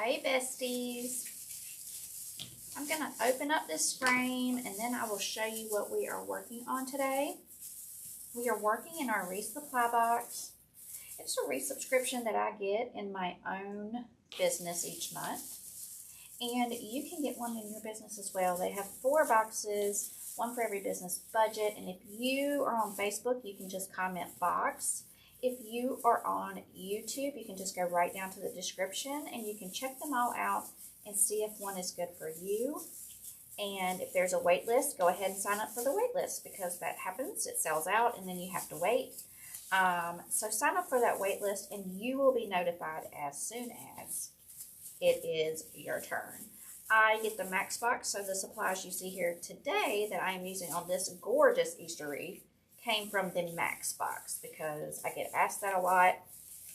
Hey besties, I'm going to open up this frame and then I will show you what we are working on today. We are working in our Wreath supply box. It's a Wreath subscription that I get in my own business each month. And you can get one in your business as well. They have 4 boxes, one for every business budget. And if you are on Facebook, you can just comment box. If you are on YouTube, you can just go right down to the description and you can check them all out and see if one is good for you. And if there's a wait list, go ahead and sign up for the wait list because that happens. It sells out and then you have to wait. So sign up for that wait list and you will be notified as soon as it is your turn. I get the max box, so the supplies you see here today that I am using on this gorgeous Easter wreath came from the max box because I get asked that a lot.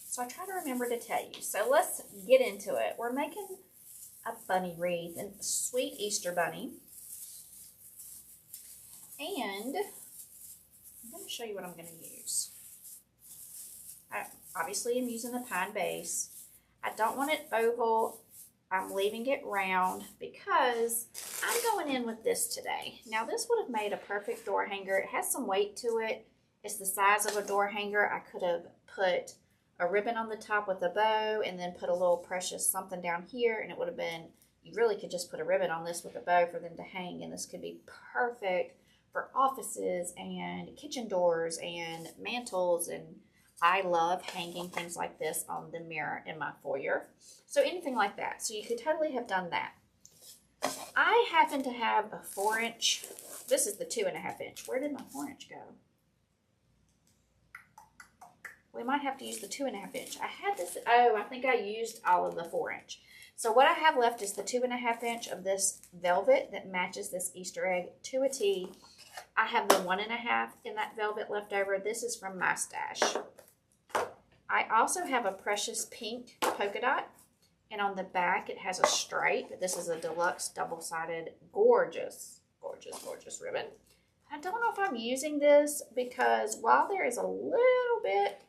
So I try to remember to tell you. So let's get into it. We're making a bunny wreath, and a sweet Easter bunny. And I'm going to show you what I'm going to use. I obviously am using a pine base. I don't want it oval. I'm leaving it round because I'm going in with this today. Now this would have made a perfect door hanger. It has some weight to it. It's the size of a door hanger. I could have put a ribbon on the top with a bow and then put a little precious something down here, and it would have been, you really could just put a ribbon on this with a bow for them to hang, and this could be perfect for offices and kitchen doors and mantles, and I love hanging things like this on the mirror in my foyer. So anything like that. So you could totally have done that. I happen to have a 4-inch. This is the 2.5 inch. Where did my 4-inch go? We might have to use the 2.5 inch. I had this. Oh, I think I used all of the 4-inch. So what I have left is the 2.5 inch of this velvet that matches this Easter egg to a T. I have the 1.5 in that velvet left over. This is from my stash. I also have a precious pink polka dot, and on the back it has a stripe. This is a deluxe double-sided gorgeous, gorgeous, gorgeous ribbon. I don't know if I'm using this because while there is a little bit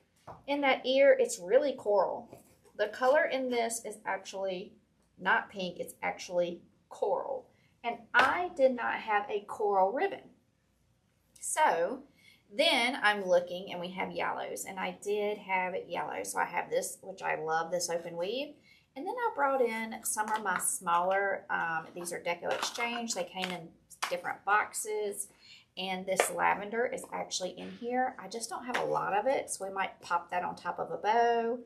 in that ear, it's really coral. The color in this is actually not pink, it's actually coral. And I did not have a coral ribbon. So then I'm looking and we have yellows, and I did have yellow. So I have this, which I love, this open weave. And then I brought in some of my smaller, these are Deco Exchange. They came in different boxes. And this lavender is actually in here. I just don't have a lot of it, so we might pop that on top of a bow.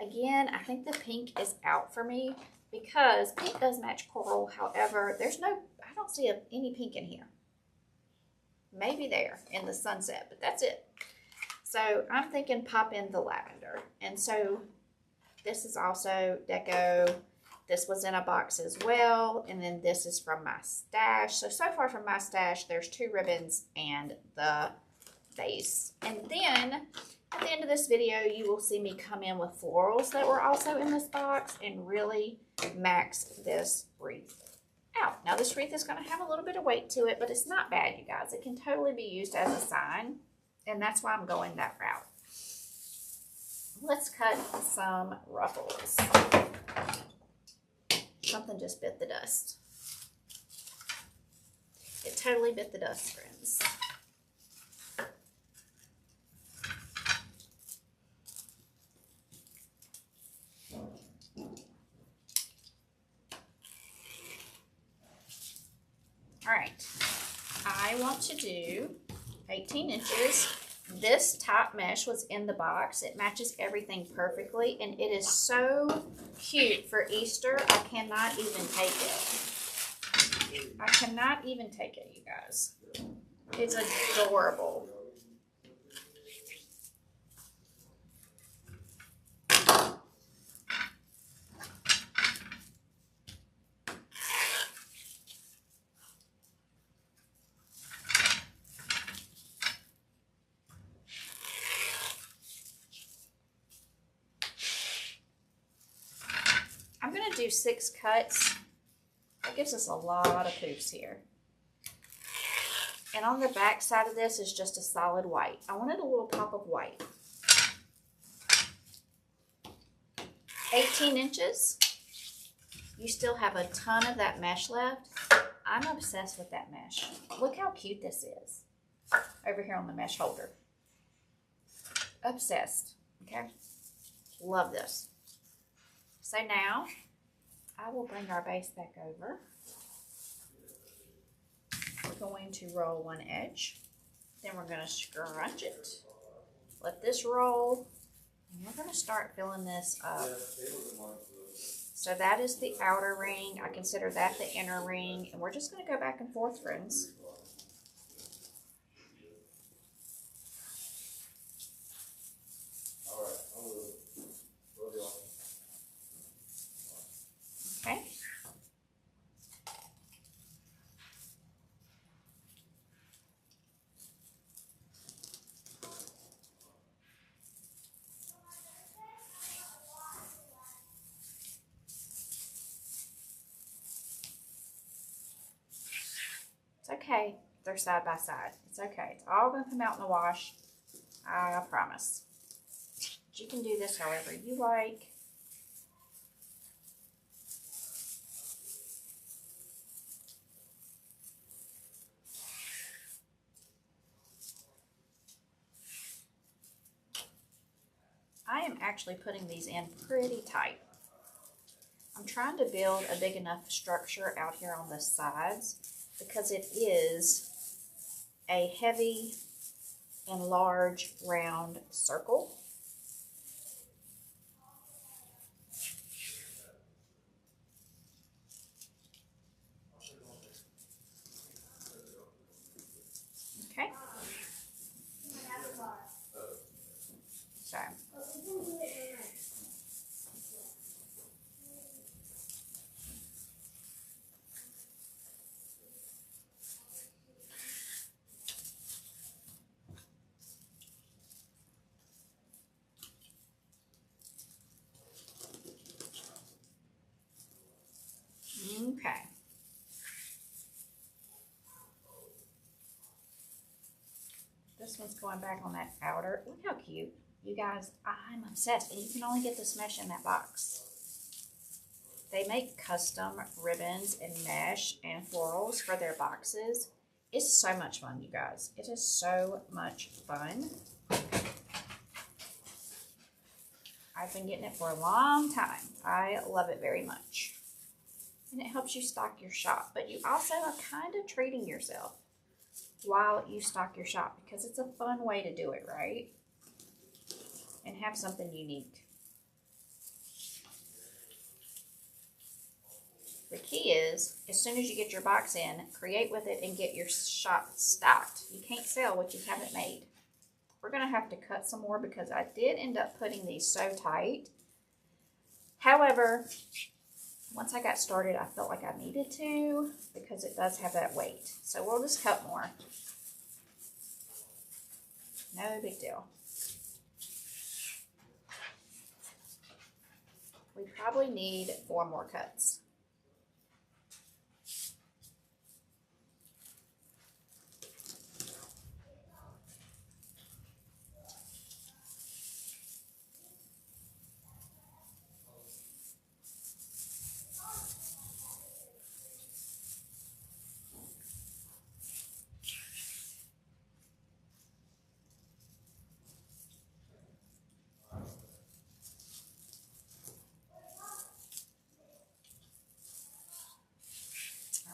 Again, I think the pink is out for me because pink does match coral. However, there's no, I don't see any pink in here. Maybe there in the sunset, but that's it. So I'm thinking pop in the lavender. And so this is also Deco. This was in a box as well, and then this is from my stash. So far from my stash, there's 2 ribbons and the base. And then at the end of this video, you will see me come in with florals that were also in this box and really max this wreath out. Now this wreath is going to have a little bit of weight to it, but it's not bad, you guys. It can totally be used as a sign, and that's why I'm going that route. Let's cut some ruffles. Something just bit the dust. It totally bit the dust, friends. All right. I want to do 18 inches. This top mesh was in the box. It matches everything perfectly, and it is so cute for Easter. I cannot even take it. I cannot even take it, you guys. It's adorable. I'm going to do 6 cuts. That gives us a lot of poofs here. And on the back side of this is just a solid white. I wanted a little pop of white. 18 inches. You still have a ton of that mesh left. I'm obsessed with that mesh. Look how cute this is over here on the mesh holder. Obsessed, okay? Love this. So now I will bring our base back over. We're going to roll one edge. Then we're going to scrunch it. Let this roll. And we're going to start filling this up. So that is the outer ring. I consider that the inner ring. And we're just going to go back and forth, friends. Okay. It's okay. They're side by side. It's okay. It's all going to come out in the wash. I promise. But you can do this however you like. I am actually putting these in pretty tight. I'm trying to build a big enough structure out here on the sides because it is a heavy and large round circle. Okay. So. Okay. This one's going back on that outer. Look how cute. You guys, I'm obsessed. And you can only get this mesh in that box. They make custom ribbons and mesh and florals for their boxes. It's so much fun, you guys. It is so much fun. I've been getting it for a long time. I love it very much. And it helps you stock your shop. But you also are kind of treating yourself while you stock your shop because it's a fun way to do it, right? And have something unique. The key is, as soon as you get your box in, create with it and get your shop stocked. You can't sell what you haven't made. We're going to have to cut some more because I did end up putting these so tight. However, once I got started, I felt like I needed to because it does have that weight. So we'll just cut more. No big deal. We probably need 4 more cuts.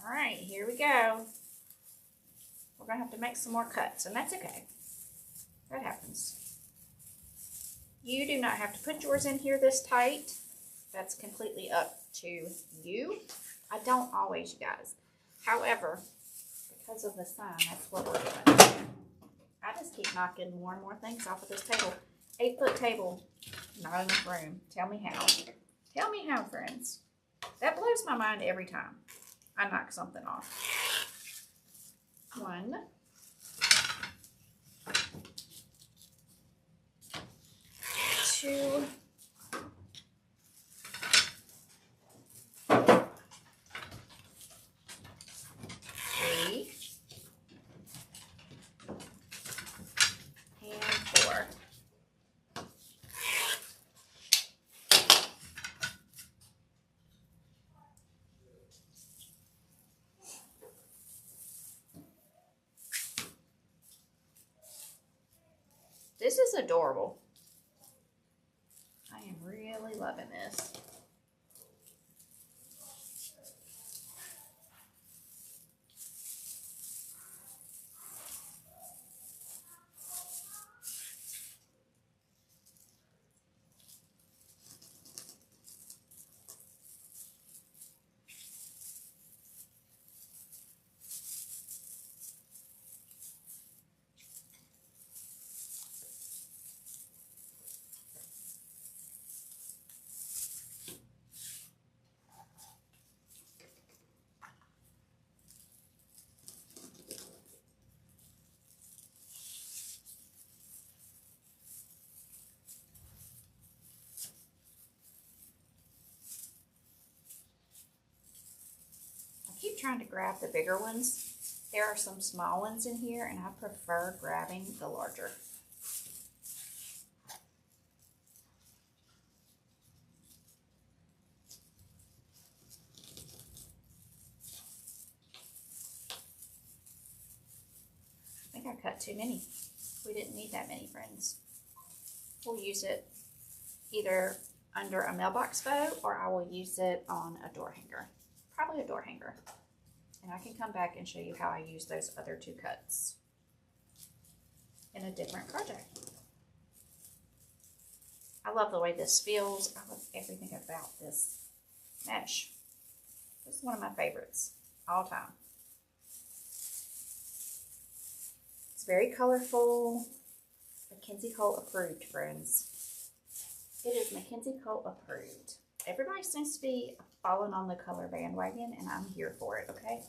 All right, here we go. We're going to have to make some more cuts, and that's okay. That happens. You do not have to put yours in here this tight. That's completely up to you. I don't always, you guys. However, because of the sign, that's what we're doing. I just keep knocking more and more things off of this table. 8-foot table, not enough room. Tell me how. Tell me how, friends. That blows my mind every time I knock something off. 1, 2, 3, and 4. This is adorable. I am really loving this. Keep trying to grab the bigger ones. There are some small ones in here, and I prefer grabbing the larger. I think I cut too many. We didn't need that many, friends. We'll use it either under a mailbox bow, or I will use it on a door hanger. Probably a door hanger. And I can come back and show you how I use those other two cuts in a different project. I love the way this feels. I love everything about this mesh. This is one of my favorites all time. It's very colorful. Mackenzie Cole approved, friends. It is Mackenzie Cole approved. Everybody seems to be falling on the color bandwagon, and I'm here for it, okay?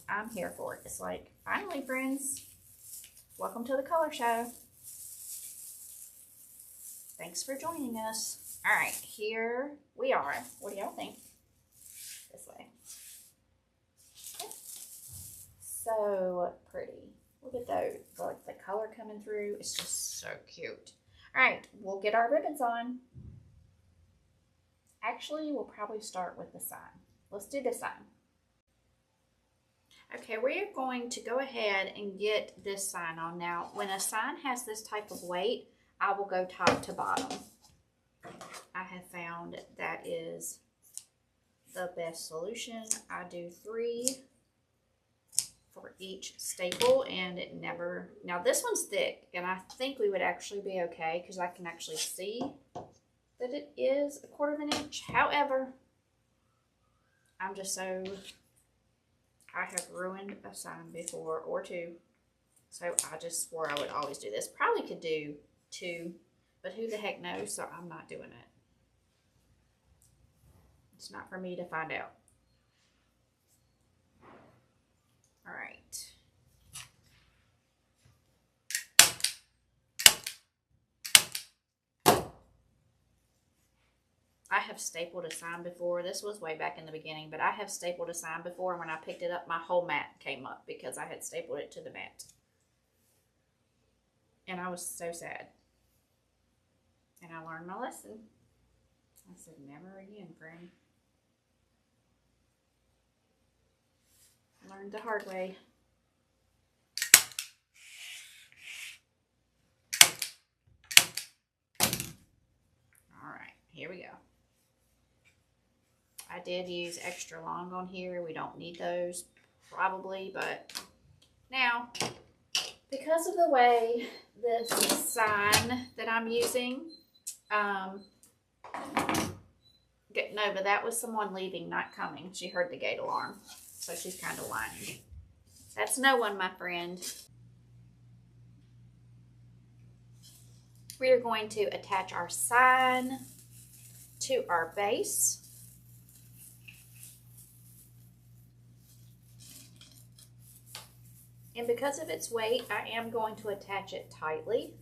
I'm here for it. It's like, finally, friends, welcome to the color show. Thanks for joining us. All right, here we are. What do y'all think? This way. Okay. So pretty. Look at those. Like the color coming through. It's just so cute. All right, we'll get our ribbons on. Actually, we'll probably start with the sign. Let's do the sign. Okay, we're going to go ahead and get this sign on. Now, when a sign has this type of weight, I will go top to bottom. I have found that is the best solution. I do 3 for each staple, and it never, now this one's thick, and I think we would actually be okay because I can actually see that it is 1/4 inch. However, I'm just so, I have ruined a sign before, or 2, so I just swore I would always do this. Probably could do 2, but who the heck knows, so I'm not doing it. It's not for me to find out. All right. I have stapled a sign before. This was way back in the beginning, but I have stapled a sign before, and when I picked it up, my whole mat came up because I had stapled it to the mat. And I was so sad. And I learned my lesson. I said, never again, friend. Learned the hard way. All right, here we go. I did use extra long on here. We don't need those probably, but now, because of the way this sign that I'm using, no, but that was someone leaving, not coming. She heard the gate alarm, so she's kind of whining. That's no one, my friend. We are going to attach our sign to our base. And because of its weight, I am going to attach it tightly.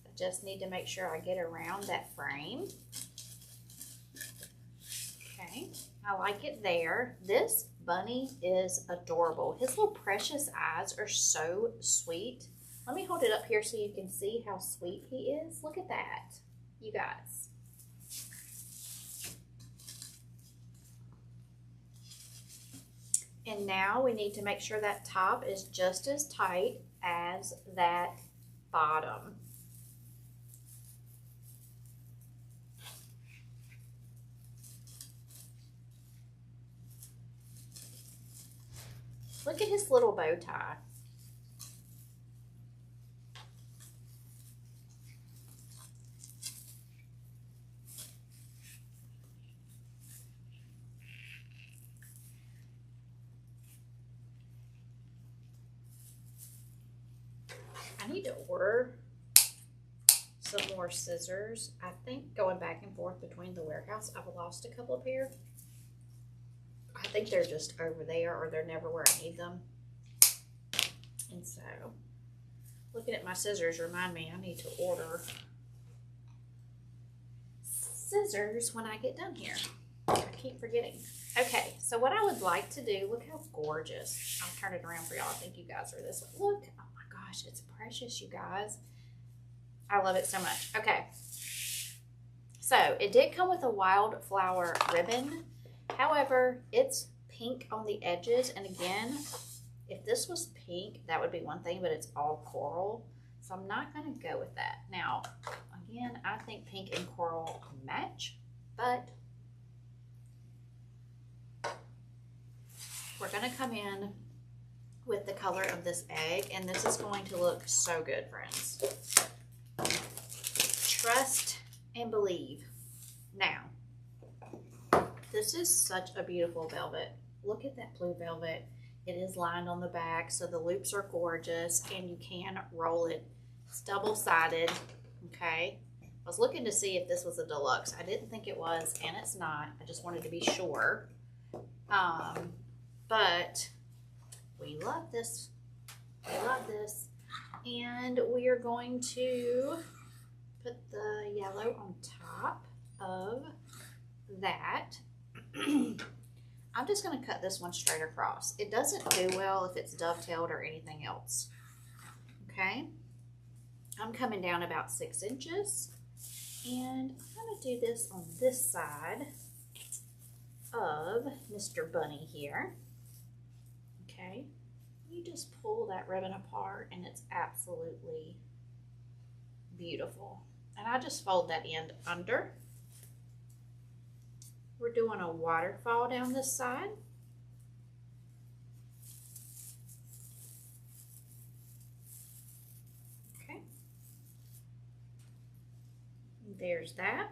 I just need to make sure I get around that frame. Okay, I like it there. This bunny is adorable. His little precious eyes are so sweet. Let me hold it up here so you can see how sweet he is. Look at that, you guys. And now we need to make sure that top is just as tight as that bottom. Look at his little bow tie. I need to order some more scissors. I think going back and forth between the warehouse, I've lost a couple of pair. I think they're just over there, or they're never where I need them. And so, looking at my scissors remind me I need to order scissors when I get done here. I keep forgetting. Okay, so what I would like to do, look how gorgeous. I'll turn it around for y'all. I think you guys are this way. Look, oh my gosh, it's precious, you guys. I love it so much. Okay, so it did come with a wildflower ribbon. However, it's pink on the edges. And again, if this was pink, that would be one thing, but it's all coral. So I'm not going to go with that. Now, again, I think pink and coral match, but we're going to come in with the color of this egg, and this is going to look so good, friends. Trust and believe. Now, this is such a beautiful velvet. Look at that blue velvet. It is lined on the back, so the loops are gorgeous, and you can roll it. It's double-sided, okay? I was looking to see if this was a deluxe. I didn't think it was, and it's not. I just wanted to be sure. But we love this. We love this. And we are going to put the yellow on top of that. I'm just going to cut this one straight across. It doesn't do well if it's dovetailed or anything else. Okay? I'm coming down about 6 inches. And I'm going to do this on this side of Mr. Bunny here. Okay? You just pull that ribbon apart and it's absolutely beautiful. And I just fold that end under. We're doing a waterfall down this side. Okay. There's that.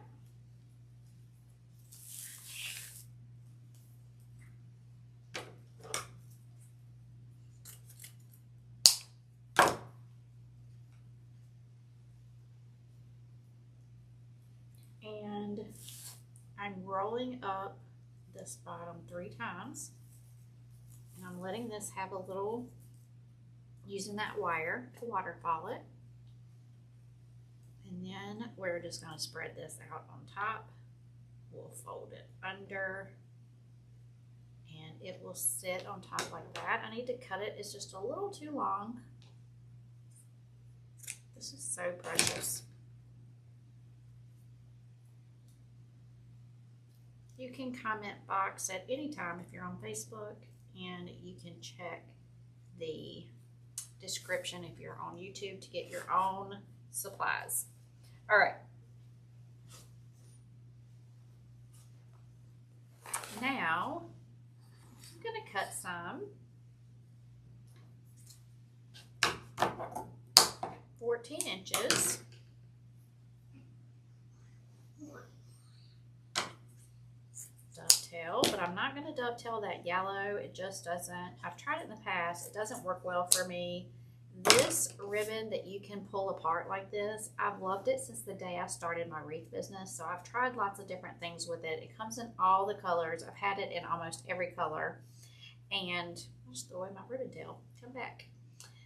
And I'm rolling up this bottom 3 times, and I'm letting this have a little, using that wire to waterfall it. And then we're just going to spread this out on top. We'll fold it under, and it will sit on top like that. I need to cut it. It's just a little too long. This is so precious. You can comment box at any time if you're on Facebook, and you can check the description if you're on YouTube to get your own supplies. All right. Now, I'm going to cut some 14 inches. Dovetail, but I'm not going to dovetail that yellow. It just doesn't. I've tried it in the past. It doesn't work well for me. This ribbon that you can pull apart like this, I've loved it since the day I started my wreath business. So I've tried lots of different things with it. It comes in all the colors. I've had it in almost every color. And I'll just throw away my ribbon tail. Come back.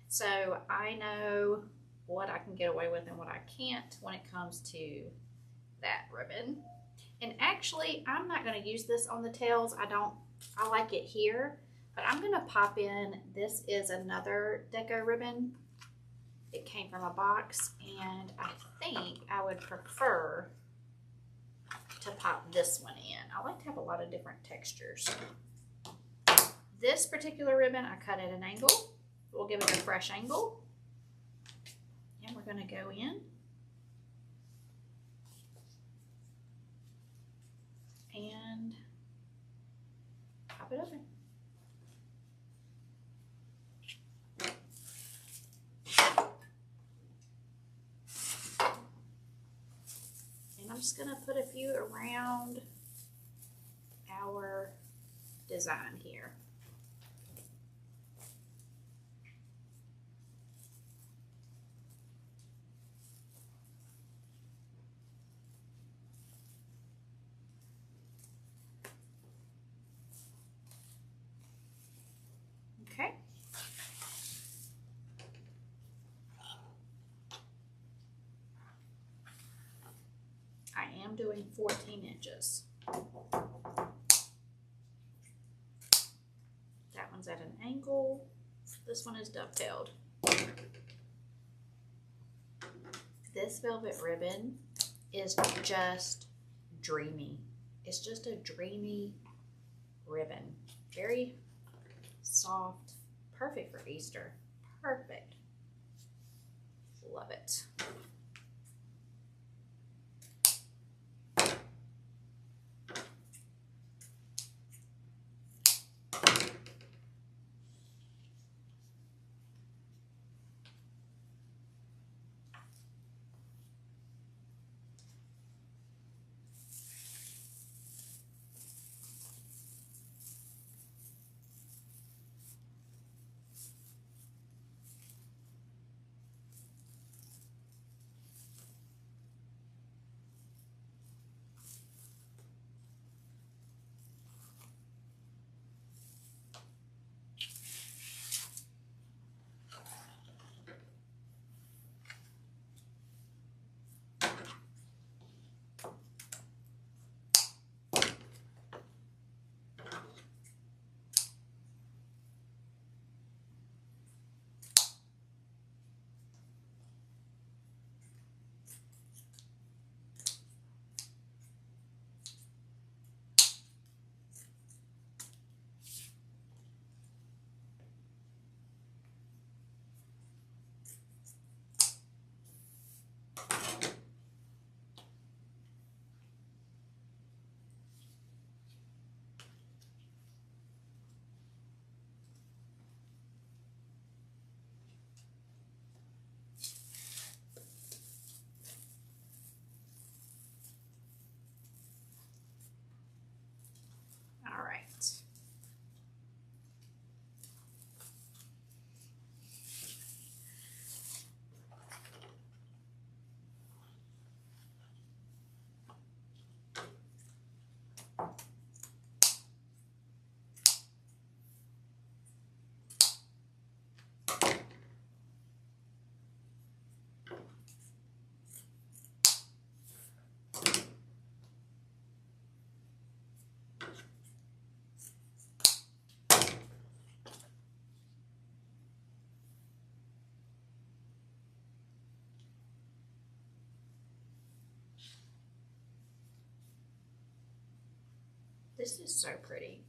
So I know what I can get away with and what I can't when it comes to that ribbon. And actually, I'm not going to use this on the tails. I like it here, but I'm going to pop in, this is another deco ribbon. It came from a box, and I think I would prefer to pop this one in. I like to have a lot of different textures. This particular ribbon, I cut at an angle. We'll give it a fresh angle. And we're going to go in and pop it open. And I'm just going to put a few around our design here. Okay. I am doing 14 inches. That one's at an angle. This one is dovetailed. This velvet ribbon is just dreamy. It's just a dreamy ribbon. Very soft. Perfect for Easter. Perfect. Love it. All right. This is so pretty.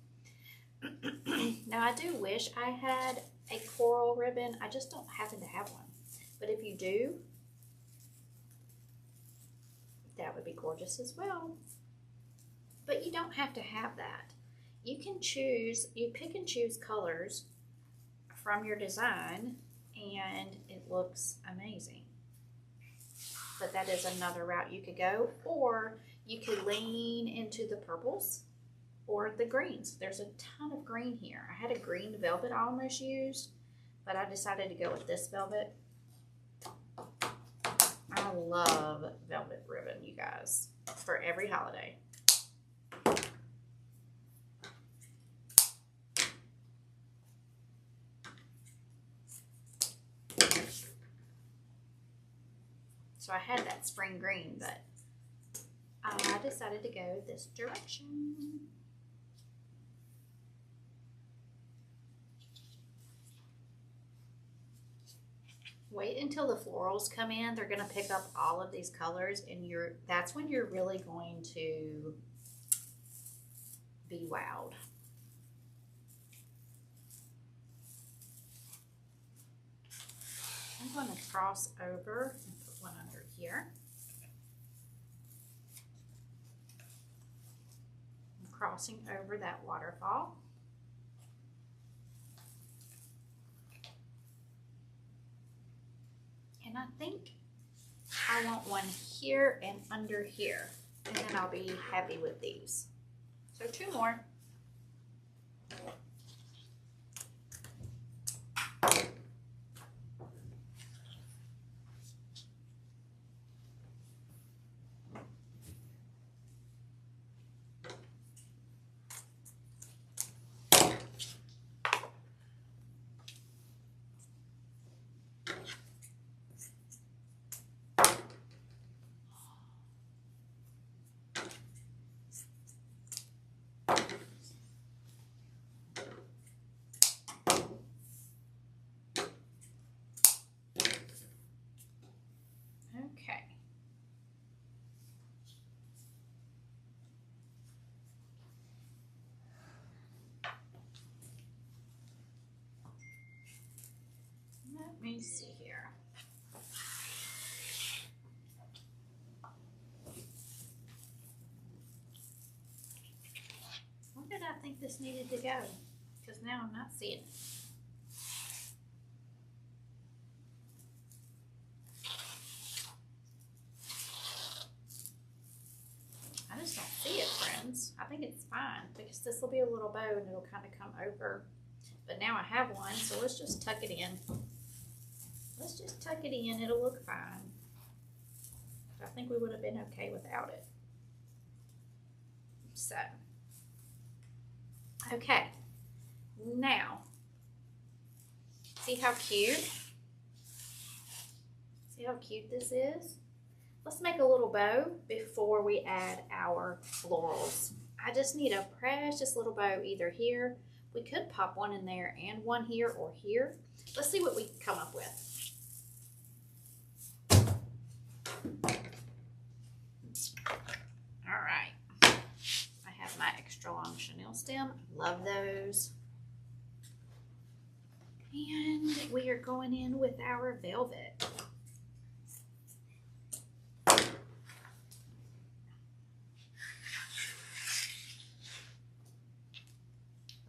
Now I do wish I had a coral ribbon. I just don't happen to have one. But if you do, that would be gorgeous as well. But you don't have to have that. You can choose, you pick and choose colors from your design and it looks amazing. But that is another route you could go, or you could lean into the purples or the greens. There's a ton of green here. I had a green velvet I almost used, but I decided to go with this velvet. I love velvet ribbon, you guys, for every holiday. So I had that spring green, but I decided to go this direction. Wait until the florals come in. They're going to pick up all of these colors, and that's when you're really going to be wowed. I'm going to cross over and put one under here. I'm crossing over that waterfall. And I think I want one here and under here. And then I'll be happy with these. So 2 more. Okay. Let me see here. Where did I think this needed to go? Because now I'm not seeing it. I just don't see it, friends. I think it's fine because this will be a little bow and it'll kind of come over. But now I have one, so let's just tuck it in. Let's just tuck it in. It'll look fine. I think we would have been okay without it. So, okay. Now, see how cute? See how cute this is? Let's make a little bow before we add our florals. I just need a precious little bow either here. We could pop one in there and one here or here. Let's see what we can come up with. All right. I have my extra long chenille stem. Love those. And we are going in with our velvet.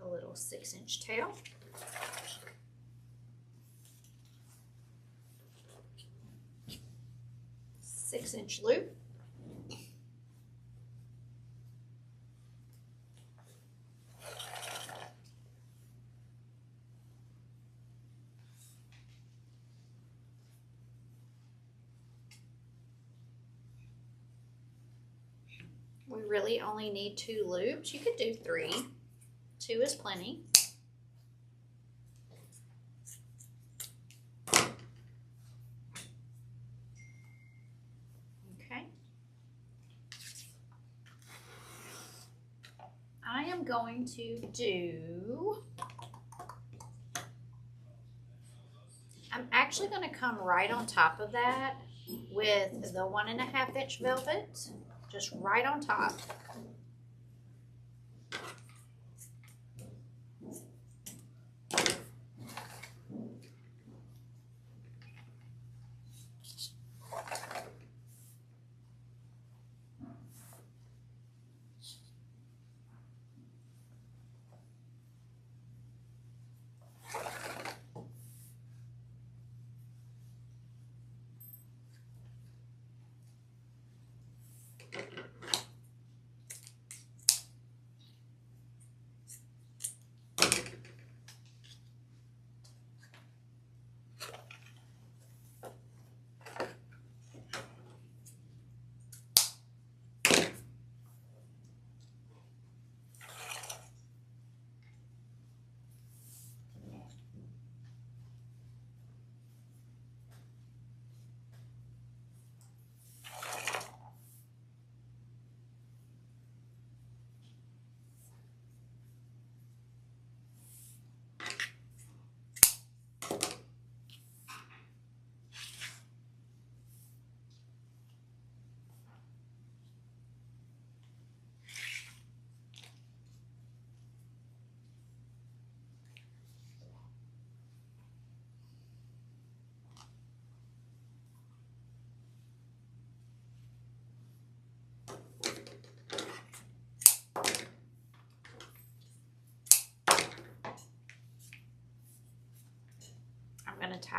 A little 6-inch tail. Six-inch loop. We really only need 2 loops. You could do 3. 2 is plenty. Okay. I am going to do, I'm actually going to come right on top of that with the 1.5-inch velvet, just right on top.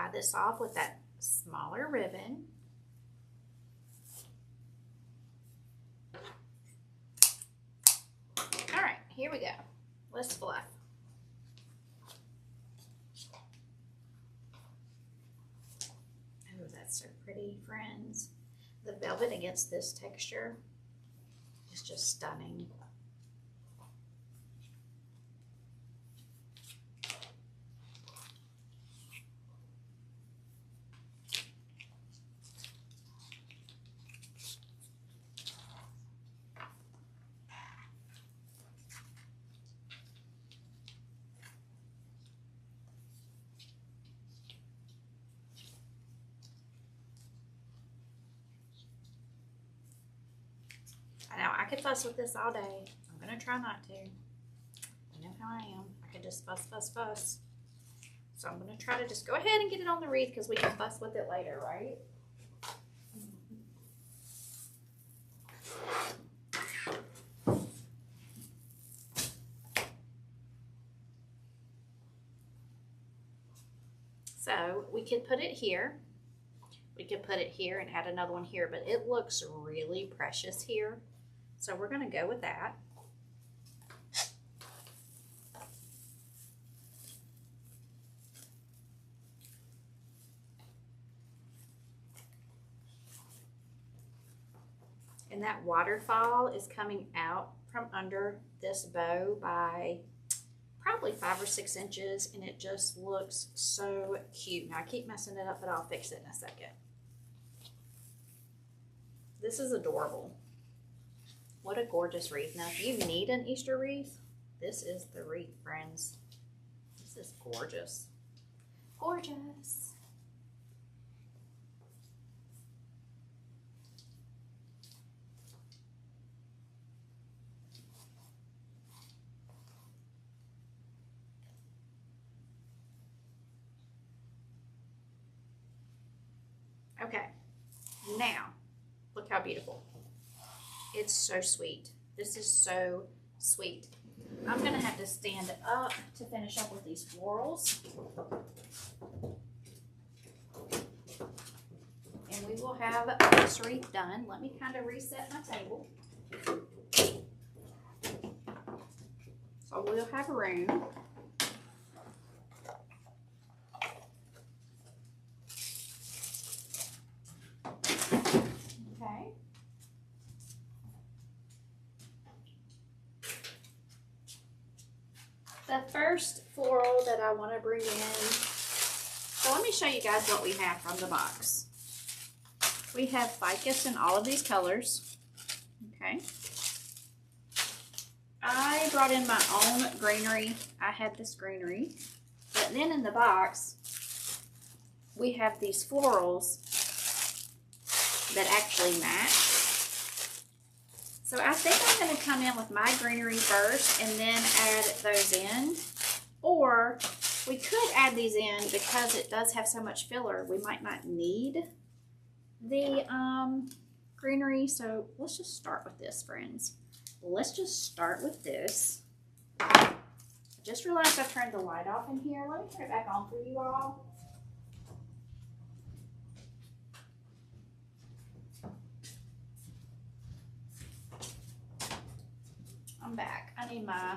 tie this off with that smaller ribbon. All right, here we go. Let's fluff. Oh, that's so pretty, friends. The velvet against this texture is just stunning. Now, I could fuss with this all day. I'm going to try not to. You know how I am. I could just fuss, fuss, fuss. So I'm going to try to just go ahead and get it on the wreath because we can fuss with it later, right? So we could put it here. We could put it here and add another one here, but it looks really precious here. So we're going to go with that. And that waterfall is coming out from under this bow by probably 5 or 6 inches, and it just looks so cute. Now I keep messing it up, but I'll fix it in a second. This is adorable. What a gorgeous wreath. Now, if you need an Easter wreath, this is the wreath, friends. This is gorgeous. Gorgeous. Okay, now, look how beautiful. It's so sweet. This is so sweet. I'm gonna have to stand up to finish up with these florals. And we will have this wreath done. Let me kind of reset my table. So we'll have room. Okay. The first floral that I want to bring in, so let me show you guys what we have from the box. We have ficus in all of these colors. Okay. I brought in my own greenery. I had this greenery. But then in the box, we have these florals that actually match. So I think I'm going to come in with my greenery first and then add those in. Or we could add these in because it does have so much filler. We might not need the greenery. So let's just start with this, friends. Let's just start with this. I just realized I turned the light off in here. Let me turn it back on for you all. I'm back. I need my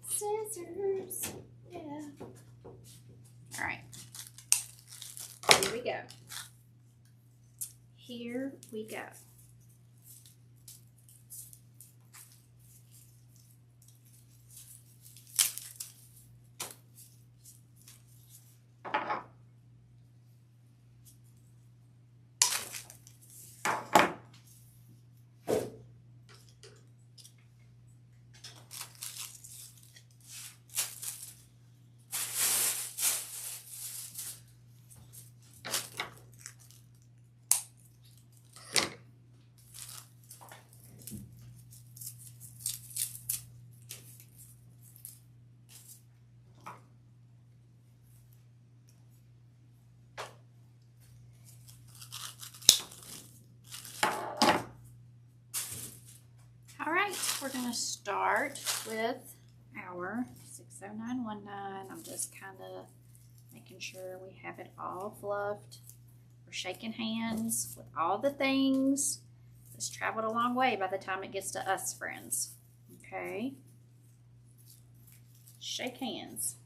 scissors. Yeah. All right. Here we go. Here we go. We're going to start with our 60919. I'm just kind of Making sure we have it all fluffed. We're shaking hands with all the things. It's traveled a long way by the time it gets to us, friends. Okay. Shake hands.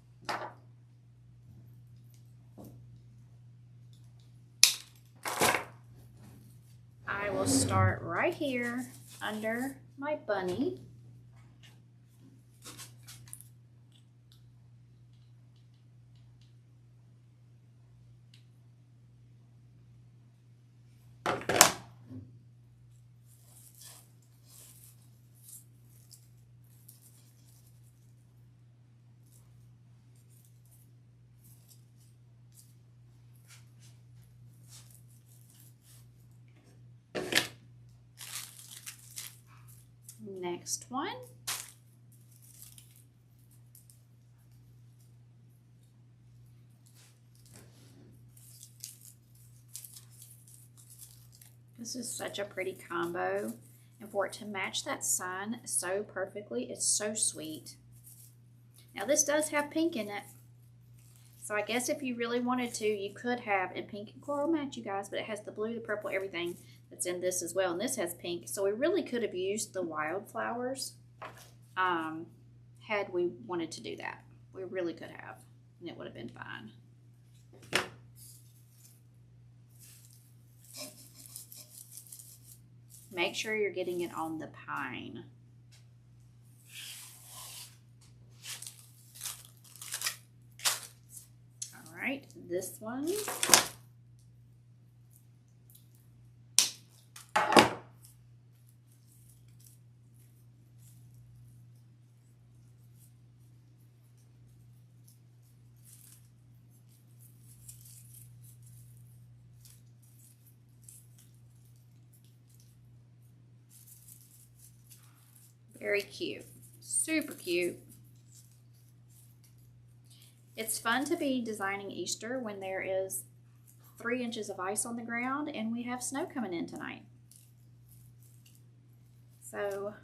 I will start right here under my bunny. Next one. This is such a pretty combo, and for it to match that sign so perfectly, it's so sweet. Now this does have pink in it, so I guess if you really wanted to, you could have, and pink and coral match, you guys, but it has the blue, the purple, everything that's in this as well, and this has pink, so we really could have used the wildflowers had we wanted to do that. We really could have, and it would have been fine. Make sure you're getting it on the pine. All right, this one. Very cute, super cute. It's fun to be designing Easter when there is 3 inches of ice on the ground and we have snow coming in tonight. So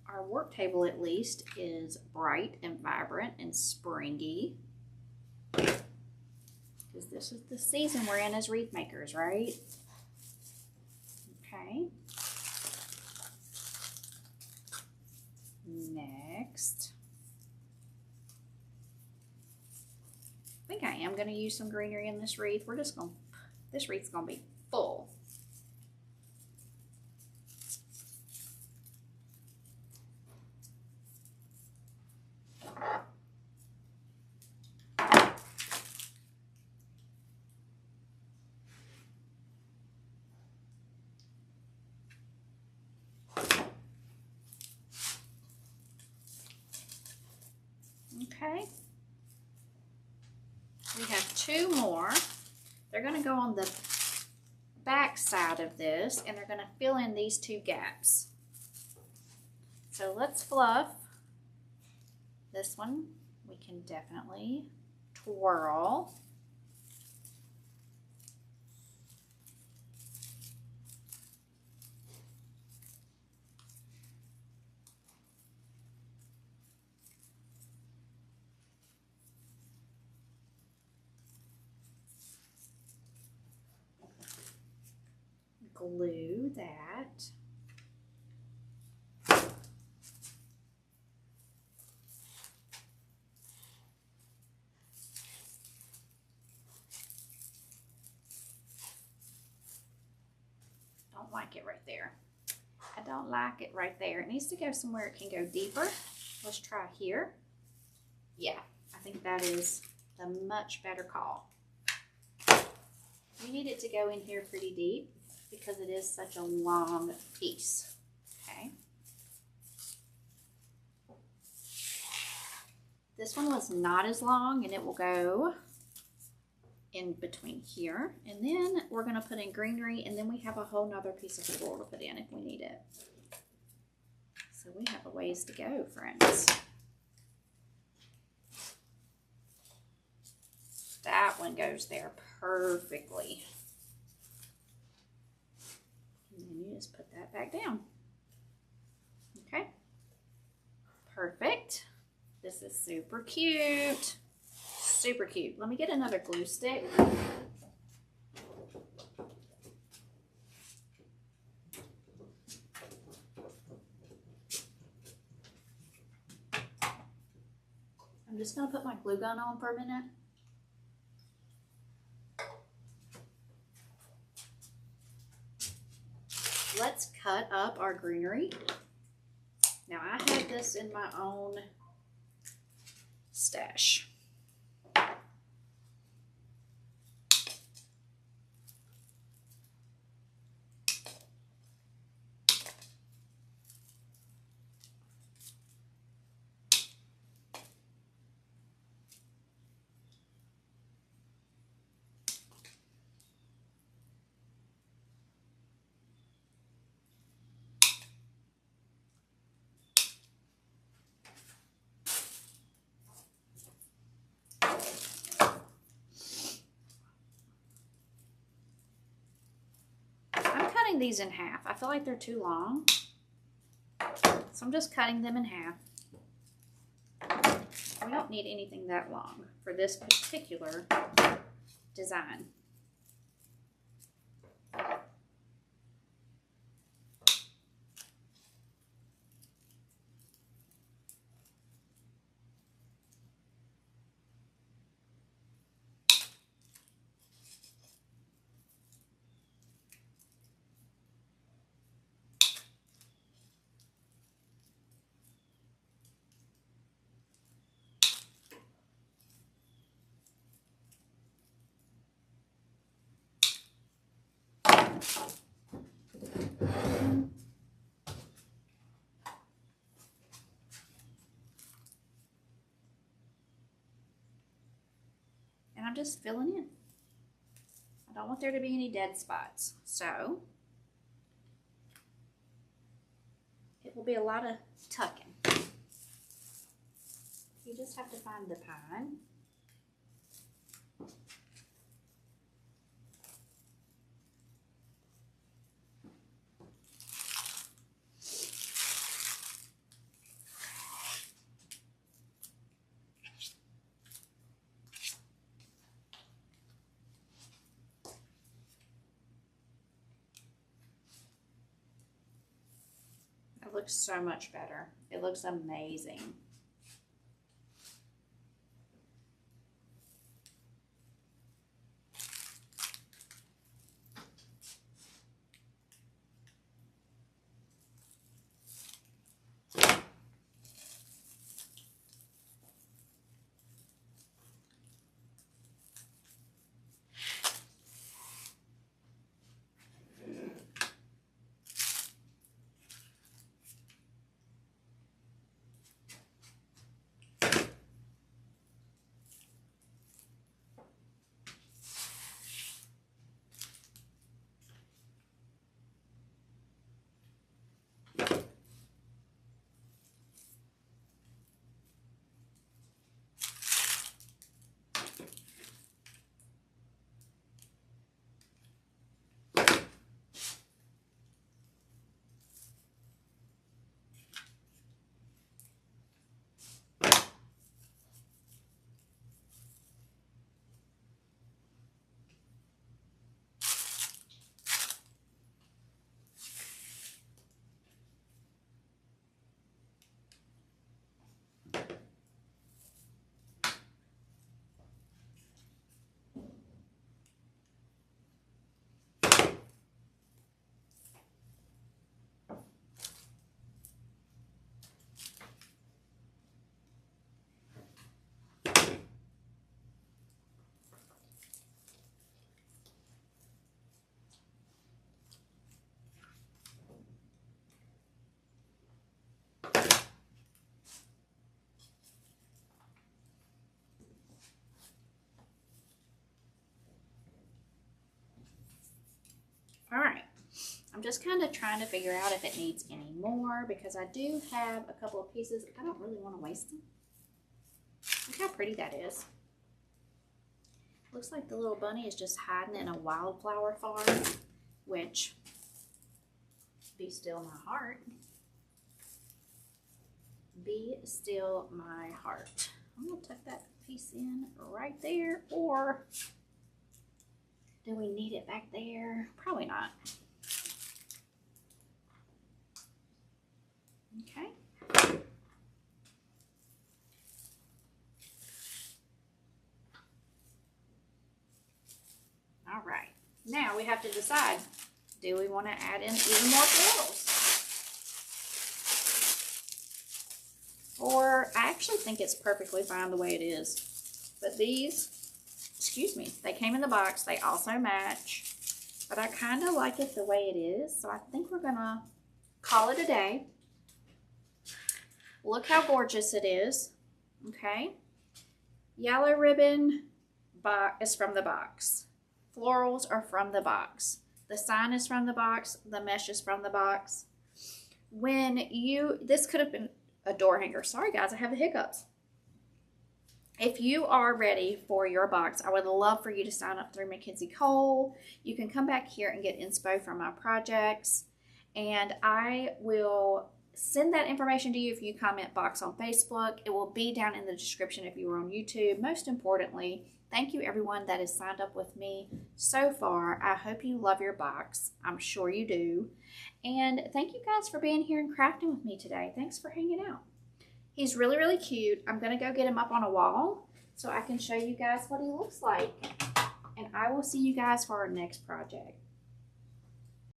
our work table at least is bright and vibrant and springy, because this is the season we're in as wreath makers, right? Okay. Next, I think I am going to use some greenery in this wreath. We're just going to, this wreath's going to be full. Okay, we have 2 more. They're going to go on the back side of this, and they're going to fill in these 2 gaps. So let's fluff. This one we can definitely twirl. Glue that. Don't like it right there. I don't like it right there. It needs to go somewhere it can go deeper. Let's try here. Yeah, I think that is a much better call. You need it to go in here pretty deep, because it is such a long piece. Okay. This one was not as long, and it will go in between here. And then we're going to put in greenery, and then we have a whole nother piece of floor to put in if we need it. So we have a ways to go, friends. That one goes there perfectly. And then you just put that back down. Okay. Perfect. This is super cute. Super cute. Let me get another glue stick. I'm just going to put my glue gun on for a minute. Let's cut up our greenery. Now I have this in my own stash. These in half. I feel like they're too long, so I'm just cutting them in half. We don't need anything that long for this particular design. And I'm just filling in. I don't want there to be any dead spots, so it will be a lot of tucking. You just have to find the pine. It looks so much better. It looks amazing. All right, I'm just kind of trying to figure out if it needs any more because I do have a couple of pieces. I don't really want to waste them. Look how pretty that is. Looks like the little bunny is just hiding in a wildflower farm, which, be still my heart. Be still my heart. I'm gonna tuck that piece in right there, or do we need it back there? Probably not. Okay. All right. Now we have to decide, do we want to add in even more florals? Or I actually think it's perfectly fine the way it is. But these, excuse me, they came in the box. They also match. But I kind of like it the way it is. So I think we're going to call it a day. Look how gorgeous it is. Okay. Yellow ribbon is from the box. Florals are from the box. The sign is from the box. The mesh is from the box. This could have been a door hanger. Sorry guys, I have the hiccups. If you are ready for your box, I would love for you to sign up through Mackenzie Cole. You can come back here and get inspo from my projects, and I will send that information to you if you comment box on Facebook. It will be down in the description if you were on YouTube. Most importantly, thank you everyone that has signed up with me so far. I hope you love your box. I'm sure you do. And thank you guys for being here and crafting with me today. Thanks for hanging out. He's really, really cute. I'm going to go get him up on a wall so I can show you guys what he looks like. And I will see you guys for our next project.